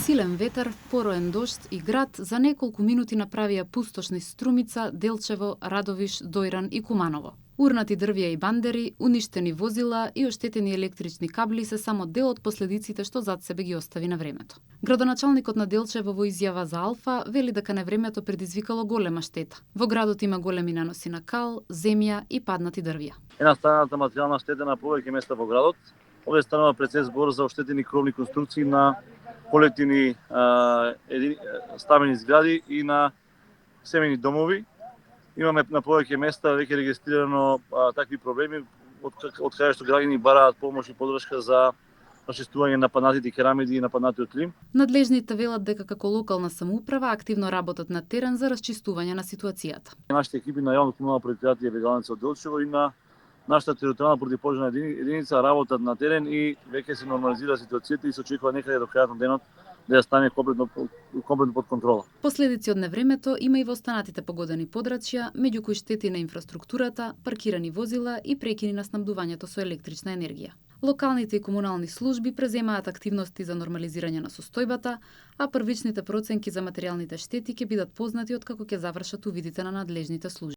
Силен ветер, пороен дожд и град за неколку минути направија пустошни Струмица, Делчево, Радовиш, Дојран и Куманово. Урнати дрвја и бандери, уништени возила и оштетени електрични кабли се само дел од последиците што зад себе ги остави на времето. Градоначалникот на Делчево во изјава за Алфа вели дека невремето предизвикало голема штета. Во градот има големи наноси на кал, земја и паднати дрвја. Една станата материјална штета на повеќе места во градот. Овде станува пред се збор за оштетени кровни конструкции на колективни стамени згради и на семејни домови. Имаме на повеќе места веќе регистрирано такви проблеми од каде што граѓани бараат помош и поддршка за расчистување на паднатите керамиди и на паднатиот лим. Надлежните велат дека како локална самоуправа активно работат на терен за расчистување на ситуацијата. Нашите екипи на јавно комунално претпријатие Легалница од Делчево и на нашата територијална противопожарна единица работат на терен и веќе се нормализира ситуацијата и се очекува некаде до крајот на денот да ја стане комплетно под контрола. Последици од невремето има и во останатите погодени подрачја, меѓу кои штети на инфраструктурата, паркирани возила и прекини на снабдувањето со електрична енергија. Локалните и комунални служби преземаат активности за нормализирање на состојбата, а првичните проценки за материјалните штети ќе бидат познати откако ќе завршат увидите на надлежните служби.